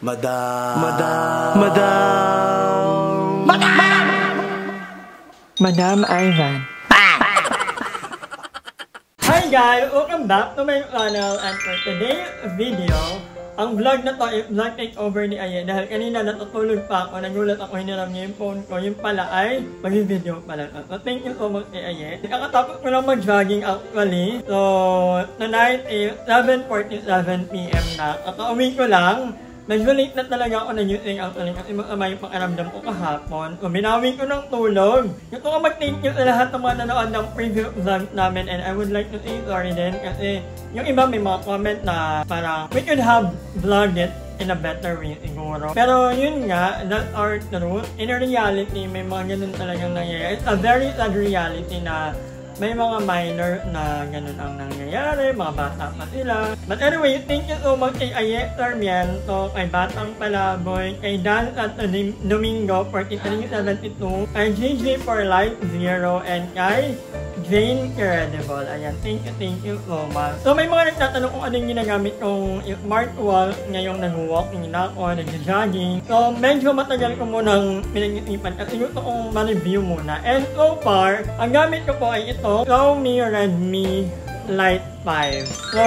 Madam. Madam Ivan. Hi guys! Welcome back to my channel, and for today's video, ang vlog na to ay vlog takeover ni Aye dahil kanina natutulog pa ako, nagulat ako, hiniram niya yung phone ko, yung pala ay mag-video pala. So thank you so much kay Aye. Nakatapos ko lang mag-jogging actually. So tonight is 7:47 PM na. Kakauwi ko lang. Medyo late na talaga ako nag-using actually kasi masama yung pakiramdam ko kahapon. So binawi ko ng tulog. Gusto ko mag-thank you sa lahat ng mga nanood ng previous vlog namin, and I would like to say sorry din kasi yung iba may mga comment na parang we could have vlogged it in a better way siguro. Pero yun nga, that's our truth. In reality, may mga ganun talagang nangyayari. It's a very sad reality na may mga minor na ganun ang nangyayari, mga bata pa sila. But anyway, thank you so much kay Aye Sarmiento, kay Batang Palaboy, kay Dan at Domingo 4372, kay GG for Life 0, and kay Jane Credible. Ayan, thank you so much. So may mga nagtatanong kung ano yung ginagamit kong smartwatch ngayong nag-walking na ako, nag-jogging. So medyo matagal ko munang pinag-isipan kasi gusto kong ma-review muna. And so far, ang gamit ko po ay ito, Xiaomi Redmi Lite 5. So,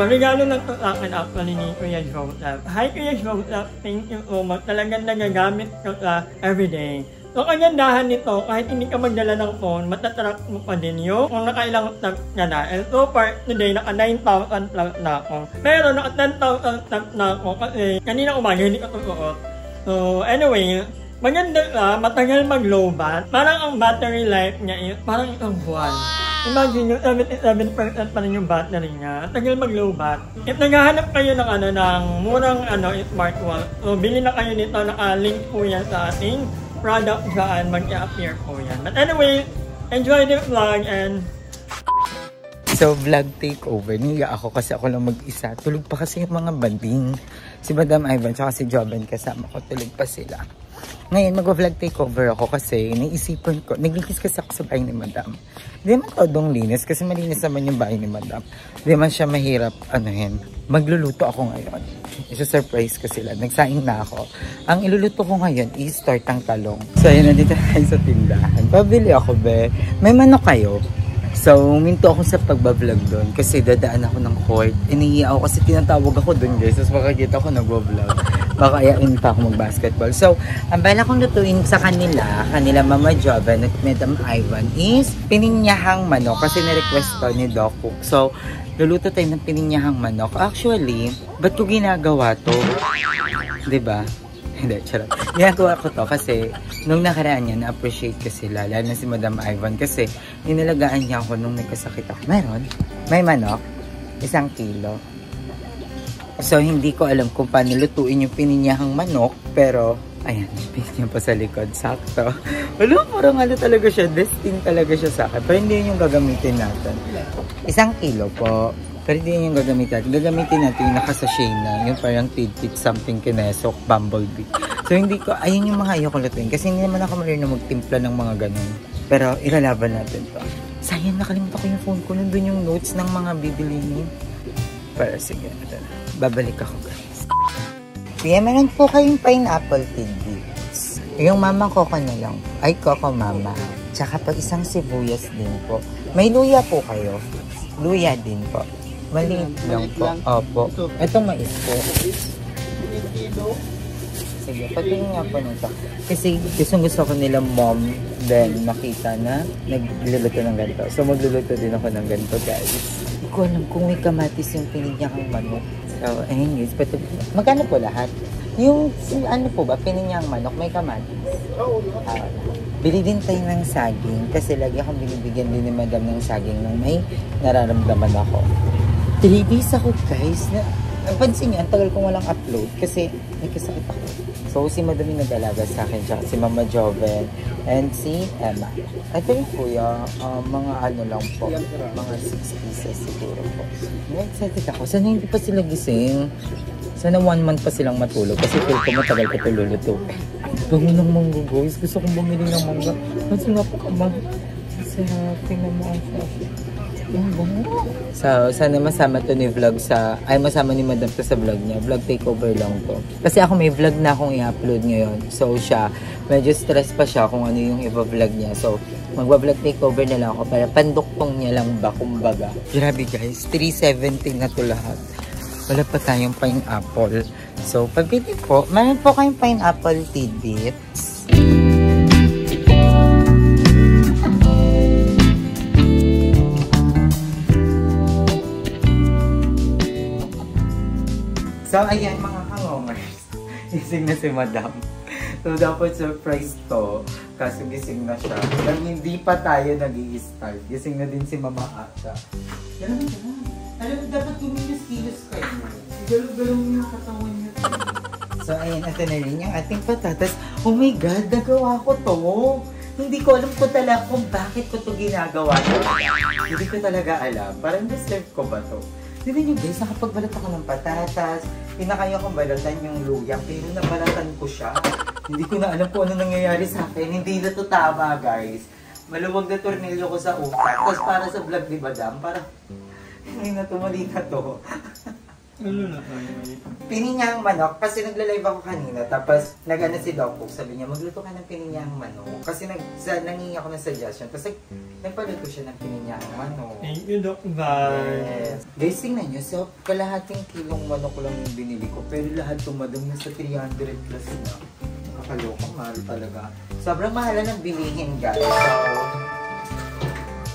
regalo lang ito sa akin actually ni Kuya Joseph. Hi Kuya Joseph, thank you so much. Talagang nagagamit ko sa everyday. So, kagandahan nito, kahit hindi ka magdala ng phone, matatrack mo pa din yung kung nakailang tag ka na. And so far, today, naka 9,000 plus na ako. Pero naka 10,000 plus na ako kasi kanina umaga hindi ko tutuot. So, anyway, maganda ka, matagal mag-lowbat. Parang ang battery life niya is parang isang buwan. Imagine yung 77% pa rin yung battery niya. Tagal mag-lowbat. If naghahanap kayo ng ng murang smartwatch, so bili na kayo nito, naka-link po yan sa ating product dyan, mag-appear po yan. But anyway, enjoy the vlog and... So, vlog takeover. Niya ako kasi ako lang mag-isa. Tulog pa kasi yung mga banding. Si Madam Ivan tsaka si Joben kasama ko. Tulog pa sila. Ngayon, mag-vlog takeover ako kasi naisipan ko, naglinis kasi ako sa bahay ni Madam. Hindi naman todong linis kasi malinis naman yung bahay ni Madam. Hindi naman siya mahirap, magluluto ako ngayon. Isa-surprise ko sila. Nagsaing na ako. Ang iluluto ko ngayon is tortang talong. So, ayun, nandito tayo sa tindahan. Pabili ako, be. May manok kayo. So, minto ako sa pagbablog doon kasi dadaan ako ng court. Iniiya ako kasi tinatawag ako doon, guys. Tapos makakita ko nagbablog. Baka ayain pa ako mag-basketball. So, ang bala kong lutuin sa kanila Mama Joven at Madam Ivan is pininyahang manok kasi na-request to ni Doc Cook. So, luluto tayo ng pininyahang manok. Actually, ba't ko ginagawa to? Diba? Hindi, charot. Ginagawa ko to kasi nung nakaraan niya, na-appreciate ko sila. Lalo na si Madam Ivan kasi inalagaan niya ako nung nagkasakit ako. Meron? May manok? 1 kilo. So, hindi ko alam kung paano lutuin yung pininyahang manok. Pero, ayan, pinya pa sa likod. Sakto. Wala, parang talaga siya. Destined talaga siya sa akin. Pero hindi yun yung gagamitin natin. 1 kilo po. Pero hindi yun yung gagamitin natin. Gagamitin natin yung nakasashay na. Yung parang tidbit something kinesok, bumblebee. So, hindi ko, ayun yung mga ayoko lutuin. Kasi hindi naman ako marunong magtimpla ng mga ganun. Pero, ilalaban natin to. Sayang, nakalimutan ko yung phone ko. Nandun yung notes ng mga bibilihin. Pero, sige. Babalik ako, guys. Kaya meron po kayong pineapple tidbits. Yung mama Coco na lang. Ay, Coco mama. Tsaka pag 1 sibuyas din po. May luya po kayo. Luya din po. Maliit lang po. Opo. Itong mais po. Sige, patingin nga po nito. Kasi gusto ko nila mom then nakita na nagluluto ng ganito. So magluluto din ako ng ganito, guys. Hindi ko alam kung may kamatis yung pininyahang manok. So, ayun guys. Magkano po lahat? Yung ano po ba, pininyahang manok, may kamatis? Bili din tayo ng saging kasi lagi akong binibigyan din ni Madam ng saging nung may nararamdaman ako. 3 days ako, guys. Napansin niyo, ang tagal kong walang upload kasi nagkasakit ako. So, si Madam yung nag-alaga sa akin, tsaka si Mama Joven, and si Emma. Ito yung kuya, mga lang po, mga 6 pieces siguro po. Excited ako. Sana hindi pa sila gising. Sana 1 month pa silang matulog kasi feel ko matagal ko ito luluto. Bango ng mangga, guys. Gusto kong bumili ng mangga. Kasi nga po kamang. Kasi tingnan mo ang sabi. So, sana masama to ni vlog sa, ay masama ni Madam to sa vlog niya. Vlog takeover lang to. Kasi ako may vlog na akong i-upload ngayon. So, siya, medyo stress pa siya kung ano yung i-vlog niya. So, magwa-vlog takeover na lang ako para panduktong niya lang ba, kumbaga. Grabe guys, 370 na to lahat. Wala pa tayong pineapple. So, pagpili po, meron po kayong pineapple tidbits. So, ayan mga kangomers. Gising na si Madam. So, dapat surprise to. Kaso gising na siya. Pero hindi pa tayo nag-i-start. Gising na din si Mama Ata. Alam mo, dapat kumilos-kilos kayo. Galaw-galaw mo yung katawan niyo. So, ayan, ito na rin yung ating patatas. Oh my God, nagawa ko to. Hindi ko alam ko talaga kung bakit ko to ginagawa. Hindi ko talaga alam. Parang deserve ko ba to? Diba nyo guys, nakapagbalat ako ng patatas, pinakaya kong balatan yung luya, pero nabalatan ko siya. Hindi ko na alam kung ano nangyayari sa akin. Hindi na to tama guys. Maluwag na tornilyo ko sa utak. Tapos para sa vlog ni Madam, parang hindi na to, mali na to. Ano na tayo? Pininyang manok, kasi nagla-live ako kanina, tapos nag-ano si Doc Cook, sabi niya, magluto ka ng pininyang manok. Kasi nangingi ako ng suggestion, tapos nagpaluto siya ng pininyang manok. Thank you, Doc. Bye. Yes. Guys, tingnan nyo, so kalahating kilong manok lang yung binili ko, pero lahat tumadong na sa 300 plus na. Nakakaloka, mahal talaga. Sobrang mahalan ng bilihin guys, so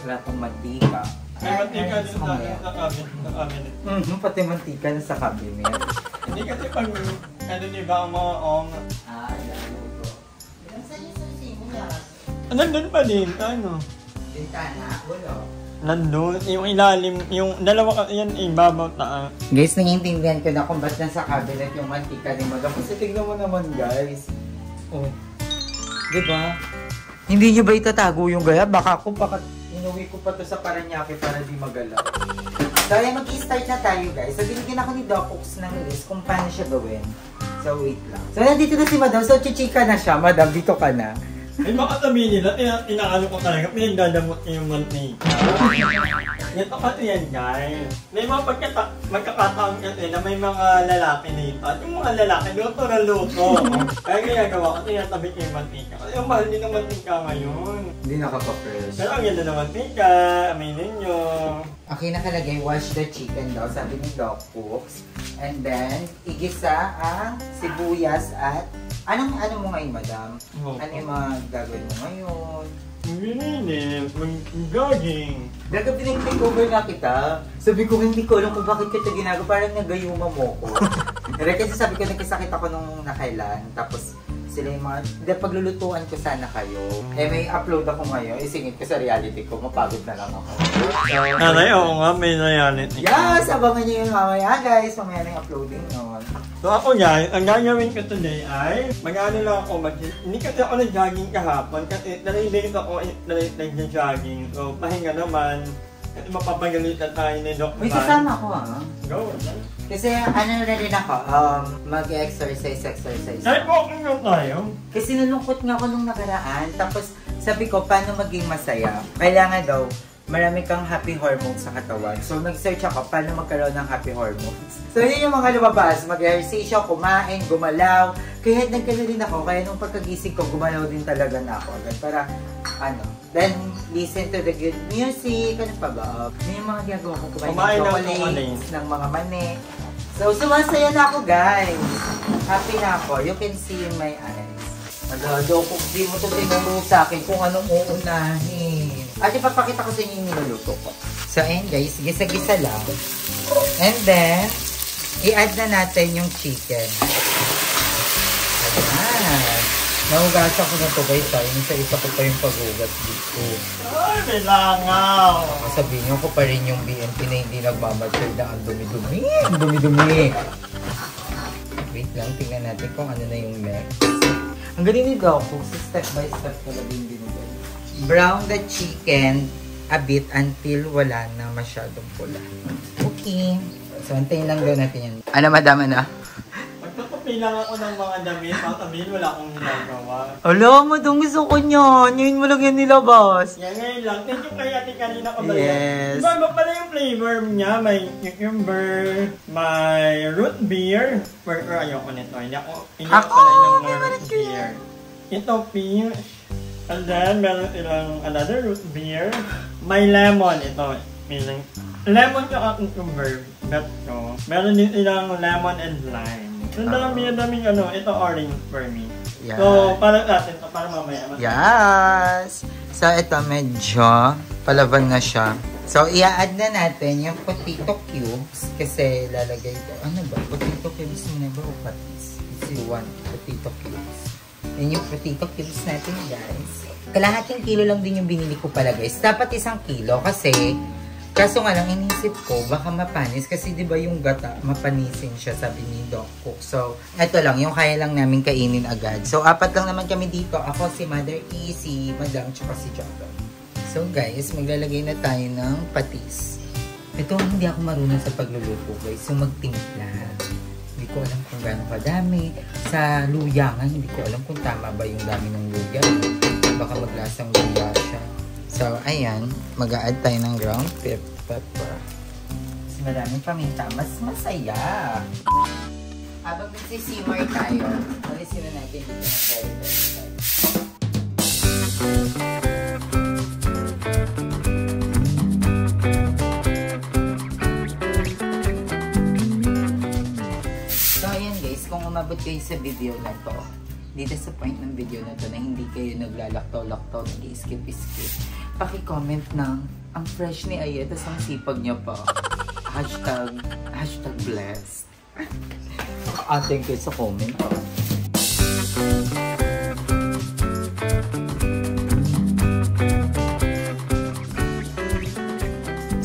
wala pang mantika. May mantika din sa cabinet. Pati mantika na sa cabinet. Hindi kasi pag, ano diba ang mga ong... Alam ko. Saan yung sasimulas? Nandun pa din, ano? Bintana, ulo. Nandun, yung ilalim, yung dalawa, yan, ibabaw taa. Guys, naiintindihan ko na kung ba't nasa cabinet yung mantika ni Madam. Kasi tignan mo naman guys. Oh. Diba? Hindi nyo ba itatago yung gaya? Baka kung inuwi ko pa to sa Paranaque para di magalaw. So, ayan, mag-i-start na tayo guys. So, binigyan ako ni Doc Cooks ng list kung paano siya gawin. So, wait lang. So, nandito na si Madam. So, chichika na siya. Madam, dito ka na. Ay, baka sabihin nila, inaano ko talaga, pinagdadamot niya yung mantika. Ito kasi yan, guys. May mga magkakataon kasi na may mga lalaki dito. At yung mga lalaki, luto na luto. Kaya ginagawa ko, tinatabi ko yung mantika. Kasi yung mahal din ng mantika ngayon. Hindi nakapa-fresh. Pero ang ganda ng mantika, aminin nyo. Okay, nakalagay, wash the chicken daw, sabi ni Doc Cooks. And then, igisa ang sibuyas at ano mo ngayon, Madam? Ano yung mga gagawin mo ngayon? Mag-inip, mag-jogging. Daga pinag-takeover na kita. Sabi ko, hindi ko alam kung bakit kita ginagawa. Parang nagayuma mo ko. Pero kasi sabi ko, nagkasakit ako nung nakailan. Tapos sila yung mga, hindi, paglulutuan ko sana kayo. Eh, may upload ako ngayon. Isingit ko sa reality ko. Mapagod na lang ako. Aray, oo nga, may reality. Yes! Abangan nyo yung mamaya, guys. Mamaya na yung uploading nun. So ako guys, ang gagawin ko today ay mag-ano lang ako, hindi kasi ako nag-jogging kahapon kasi nalilate ako nag-jogging. So pahinga naman kasi mapapagalitan tayo ni Doc. May kasama ko ha. Go! Kasi ano na rin ako, mag-exercise. Ay, walking lang tayo. Kasi nalungkot nga ako nung nakaraan. Tapos sabi ko, paano maging masaya? Kailangan daw, marami kang happy hormones sa katawan. So, nag-search ako paano magkaroon ng happy hormones. So, yun yung mga lumabas. Mag-exercise ako, kumain, gumalaw. Kaya nagkano din ako. Kaya nung pagkagising ko, gumalaw din talaga na ako agad. Para, then, listen to the good music. Ano pa ba? Yun yung mga ginagawa ko. Kumain ng chocolates, ng mga mani. So, sumasaya na ako, guys. Happy na ako. You can see in my eyes. Doc, di mo ito tinuro sa akin kung anong uunahin. At ipapakita ko sa inyo yung niluluto ko. So, ayan guys, gisa-gisa lang. And then, i-add na natin yung chicken. Ayan. Nahugasan ko na ito guys. Yung isa-isa ko pa yung paghugas dito. Ay, may langaw! Sabihin nyo ko pa rin yung BNP na hindi nagmamature na ang dumi-dumi. Ang dumi-dumi. Wait lang, tingnan natin kung ano na yung next. Ang galing ni Doc Cooks, step by step talaga yung binigay. Brown the chicken a bit until wala na masyadong pula. Okay. So, antayin lang daw natin yan. Ano, Madam, ano? Magtutupin mag-display lang ako ng mga damit. Sabihin, wala akong ginagawa. Alam mo, itong gusto ko niyan. Ngayon mo lang yan nilabas. Yan, ngayon lang. Thank you kay ate kanina ka ba yan? Yes. Iba pala yung flavor niya. May cucumber, may root beer. Pero ayoko nito. Hindi ako pala ng root beer. Ito, peach. And then, meron ilang another root beer. May lemon. Ito, meaning lemon ka cucumber. Ito. Meron din ilang lemon and lime. Ang daming ano, ito orange for me. Yeah. So, para natin ito, para mamaya. Yes! So, ito medyo palaban na siya. So, i-add na natin yung potato cubes. Kasi lalagay ito. Ano ba? Potato cubes muna ba o patis? It's one potato cubes. Yan yung potato cubes natin, guys. Kalahating kilo lang din yung binili ko pala, guys. Dapat 1 kilo kasi kaso nga lang inisip ko baka mapanis kasi 'di ba yung gata mapanisin siya, sabi ni Doc Cook. So, eto lang yung kaya lang namin kainin agad. So, 4 lang naman kami dito. Ako, si Mother E, si Madam, tsaka si Jobber. So, guys, maglalagay na tayo ng patis. Ito, hindi ako marunong sa pagluluto, guys. So, magtimpla. Hindi ko alam kung gaano kadami. Sa luya nga, hindi ko alam kung tama ba yung dami ng luya. Baka maglasang luya siya. So, ayan. Mag-a-add tayo ng ground pepper. Mas maraming paminta. Mas masaya. Habang nagsisimmer tayo, alisin na natin dito ng curry pepper. So, ayan guys. Kung umabot kayo sa video na to, dito sa point ng video na to na hindi kayo naglalaktaw-laktaw, nag-skip-skip, paki-comment ng ang fresh ni Aya, tas ang sipag niya pa. Hashtag blessed. Ating kayo sa comment pa.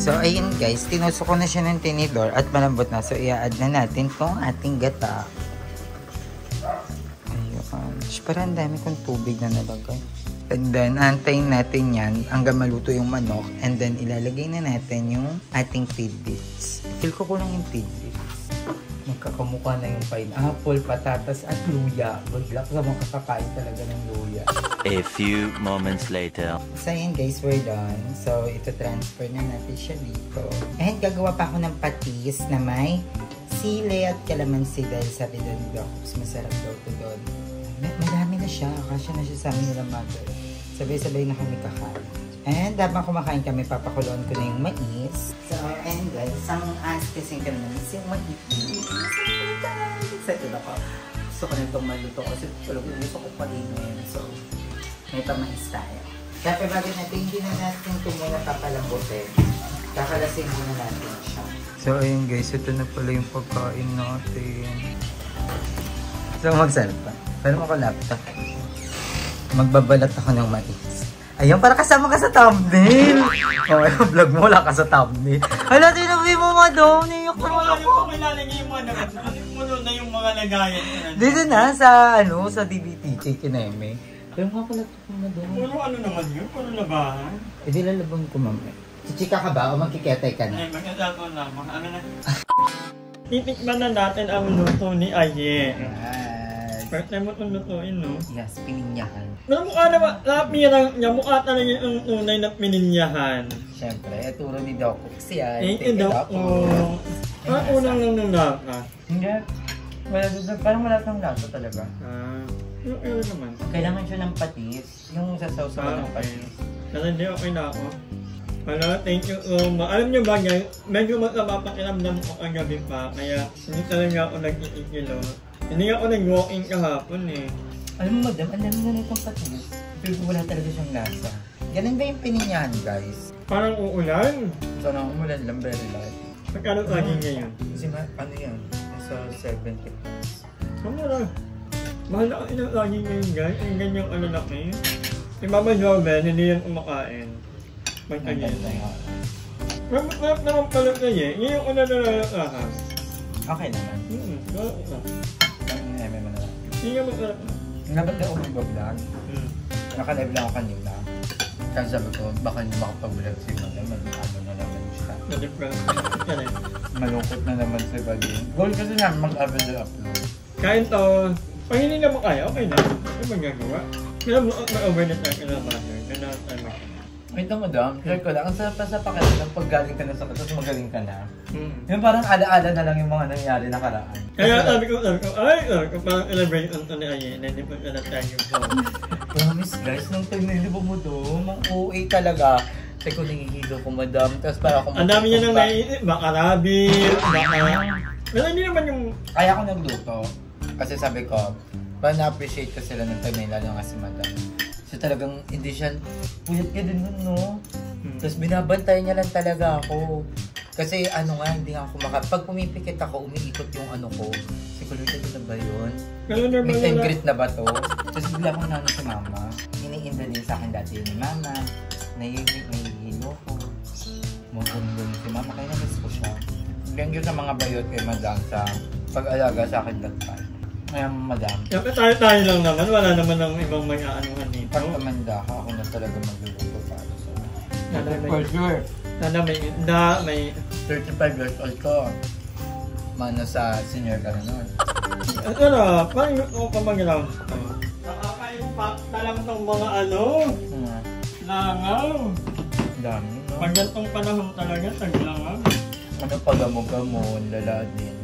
So, ayun guys, tinusok ko na siya ng tinidor at malambot na. So, i-add na natin itong ating gata. Parang dami kong tubig na nalagay. And then, antayin natin yan hanggang maluto yung manok. And then, ilalagay na natin yung ating tidbits. Feel ko lang yung tidbits. Magkakamukha na yung pineapple, patatas, at luya. Good luck sa mga kakakain talaga ng luya. A few moments later. So, yun guys, we're done. So, ito transfer na natin siya dito. And gagawa pa ako ng patis na may sili at kalamansi dahil sabi doon ni Doc, masarap daw ito doon. Marami na siya. Kasya na siya sa amin nila mother. Sabay-sabay na kami kakain. And habang kumakain kami, papakulon ko na yung mais. So, and guys, ang ask kasing kami na yung mais. Excited ako. Gusto ko na itong maluto kasi gusto ko palingin. So, may pamais tayo. Kaya bago natin, hindi na natin ito muna papalambutin. Kakalasin muna natin siya. So, ayun guys, ito na pala yung pagkain natin. So, magsalap pa. Pero ako laptop. Magbabalat ako ng mais. Ayun, para kasama ka sa thumbnail. Oh, yung vlog mo, wala ka sa thumbnail. Hala, tinabi mo nga daw. Niyok mo ako. Ano ko ilalagay mo na? Ano mo na yung mga lagayan? Dito na, sa DBTK kineme. Pero nga ko laptop mo na doon. Ano naman yun? Puro labahan? E di lalabang ko mamaya. Chichika ka ba o magkiketay ka na? Ay, magkakataon lang. Ano na? Titikman na natin ang luto ni Aye. First time mo itong lutuin, no? Yes, pininyahan. Mukha naman, mukha talaga yung tunay na pininyahan. Siyempre, turo ni Doc Cook siya. Thank you, Doc Cook. Unang lang ng lasa. Hindi. Parang wala itong lasa talaga. Yung naman. Kailangan siya ng patis. Yung sasaw-saw ng patis. Kasi hindi, okay na ako. Hello, thank you. Alam niyo ba guys, medyo masama pakiramdam ko kagabi pa. Kaya hindi talaga ako nag-iikilo. Hindi ako nag-walking kahapon eh. Alam mo madam, ang dami na nitong patis. Pero wala talaga siyang lasa. Ganun ba yung pininyahan guys? Parang uulan. Sana umulan lang, very light. Magkano lagi ngayon? Kasi ano yan? Nasa 70 plus. Kamara. Mahal na kasi lagi ngayon guys. Ang ganyang ano laki. Si Mama Joven, hindi yan kumakain. Magkagyan. Masarap naman pala kayo eh. Ngayon ko na nalalakakas. Okay naman. May mo na lang. Hindi nga masarap na. Dapat na ako mag-vlog. Naka-live lang ako kanina. Kasi sabi ko, baka hindi makapag-vlog si Madam. Ano na naman siya. Na-depressed. Malungkot na naman si Badin. Goal kasi namin mag-upload. Kain to. Pag hindi naman kaya, okay na. Ano bang gagawa? Kaya mag-overnight tayo ka na butter. Kailangan tayo mag- Wait lang, madam. Share ko lang. Ang sarap pa sa pakiramdam pag galing ka na sa tapos magaling ka na. Yung parang ala-ala na lang yung mga nangyari nakaraan. Kaya sabi ko, parang elaborate on to ni Aye, na hindi pa ka na tayo. Promise guys, nung time na hindi ba mo doon, mang OA talaga. Sabi ko, nangihilo ko, madam. Tapos para ako Ang dami niya nang naiisip, baka rabbit, baka... Pero hindi naman yung... Kaya ako nagluto. Kasi sabi ko, parang na-appreciate ko sila ng time na lalo nga si madam. So talagang hindi siya, puyat ka din nun, no? Tapos binabantay niya lang talaga ako. Kasi ano nga, hindi nga ako pag pumipikit ako, umiikot yung ano ko. Siguro na ba yun? May time grit na ba to? Tapos bigla akong nano si mama. Iniinda din sa akin dati ni mama. Nahihilo ko. Mabunlong si mama, kaya nabis ko siya. Thank you sa mga bayot kay madam sa pag-alaga sa akin lagpan. Kaya madam. Siyempre tayo lang naman, wala naman ng ibang may aanuhan dito. Pag tumanda ka, ako na talaga magluluto para sa Sana for sure. Sana may 35 years old ko. Mano sa senior ka na nun. Ano, parang yung pamagalaw. Nakaka-impact na lang itong mga ano. Langaw. Dami, no? Pag gantong panahon talaga, taglangaw. Ano pagamo-gamon, lala din.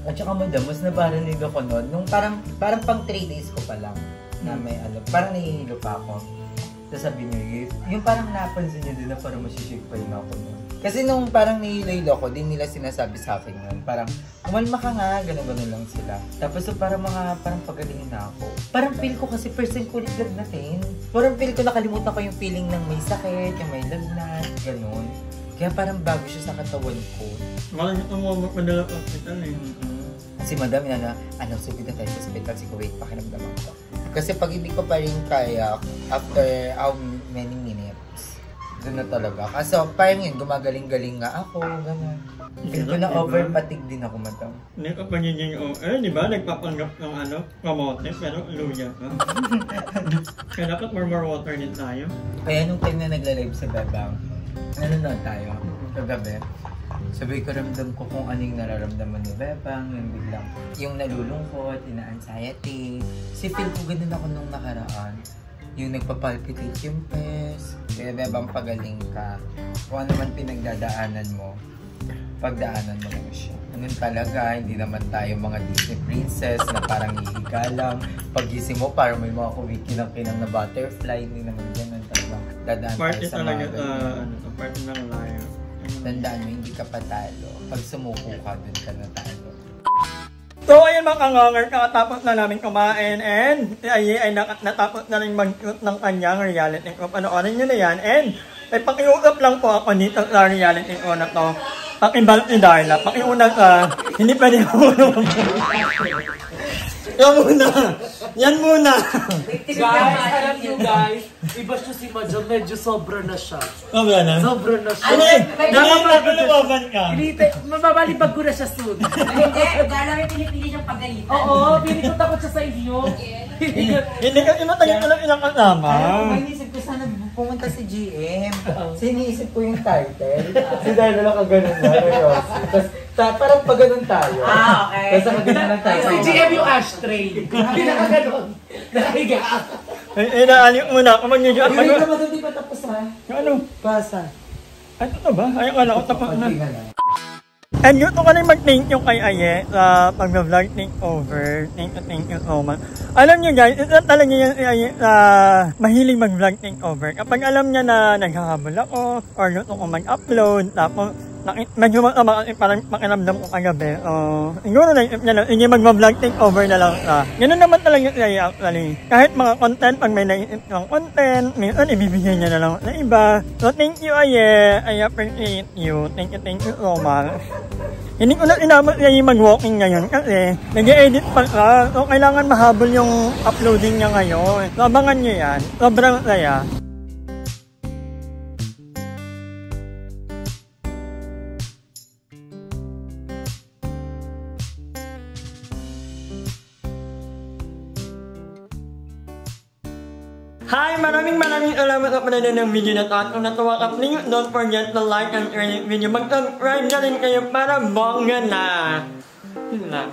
At saka madam, mas nabarinig ako nun. Nung parang pang 3 days ko pa lang. Na may ano, parang nahihilo pa ako. Tapos sabi niyo, yung parang napansin niyo din na parang masishake pa rin ako nun. Kasi nung parang nihilo ko, din nila sinasabi sa akin nun. Parang, umalma ka nga, gano'n lang sila. Tapos so, parang pagalingin na ako. Parang feel ko kasi first time ko ulit lagnatin. Parang feel ko nakalimutan ko yung feeling ng may sakit, yung may lagnat, gano'n. Kaya parang bago siya sa katawan ko. Parang ito mo magpadala sa hospital eh. Si madam na, sabi na tayo sa hospital, sige wait, pakiramdaman ko. Kasi pag hindi ko pa rin kaya, after how many minutes, doon na talaga. Kasi parang yun, gumagaling-galing nga ako, gano'n. Feel ko na over-fatigue din ako, madam. Hindi ka pagiging di ba? Nagpapanggap ng kamote, pero luya ka. Kaya dapat more water din tayo. Kaya nung time na nagla-live sa Bebang, nanonood tayo, kagabi. Sabi ko, ramdam ko kung ano yung nararamdaman ni Bebang, yung biglang, yung nalulungkot, yung na-anxiety. Kasi feel ko ganun ako nung nakaraan. Yung nagpapalpitate yung pes. Kaya Bebang, pagaling ka. Kung ano man pinagdadaanan mo, pagdaanan mo lang siya. Ganun talaga, hindi naman tayo mga Disney princess na parang hihiga lang. Pagising mo, parang may mga kumikinang-kinang na butterfly. Hindi naman ganun talaga. Dadaan tayo sa mga ganun. Part ng life. Tandaan mo, hindi ka patalo. Pag sumuko ka, dun ka na talo. So ayun mga kanganger, kakatapos na namin kumain and si Aye ay natapos na rin mag-shoot ng kanyang reality ko. Panoorin nyo na yan and ay pakiusap lang po ako dito sa reality ko na to. Pakibalik ni Darla, pakiuna ka, hindi pwede ako. Yan muna! Yan muna! Guys, alam nyo guys, iba siya si Madam, medyo sobra na siya. Sobra na? Sobra na siya. Nakapagluwaban ka? Mababalibag ko na siya soon. Hindi, dahil may pinipili siyang pagalitan. Oo, pinito takot siya sa inyo. Hindi ka imatayin ko lang ilang kasama. May inisip ko sana pumunta si GM. Siniisip ko yung title. Si Darla lang kaganon na. Tapos parang pag ganun tayo. Okay. Tapos kaganon lang tayo. Si GM yung ashtray. Hindi nakaganon. Nakahiga. Inaali muna ako mag-video. Yung naman doon di pa tapos ha? Ano? Pasa. Ay, ito ba? Ay, akala ko tapos na. And gusto ko rin mag-thank you kay Aye sa pag-vlog takeover. Thank you so much. Alam nyo guys, ito talaga yan si Aye sa mahilig mag-vlog takeover. Kapag alam niya na naghahabol ako or gusto ko mag-upload, tapos medyo parang pakiramdam ko kagabi. Siguro na hindi mag-vlog takeover na lang siya. Ganun naman talaga si Aye actually. Kahit mga content, pag may naisip ng content, minsan ibibigay niya na lang sa iba. So thank you Aye. I appreciate you. Thank you so much. Hindi ko na inabot niya yung mag-walking ngayon kasi nag-edit pa siya. So kailangan mahabol yung uploading niya ngayon. So abangan niyo yan. Sobrang saya. Hi! Maraming salamat sa panonood ng video na ito. At kung natuwa ka, please don't forget to like and share this video. Mag-subscribe na rin kayo para bongga na. Yun na.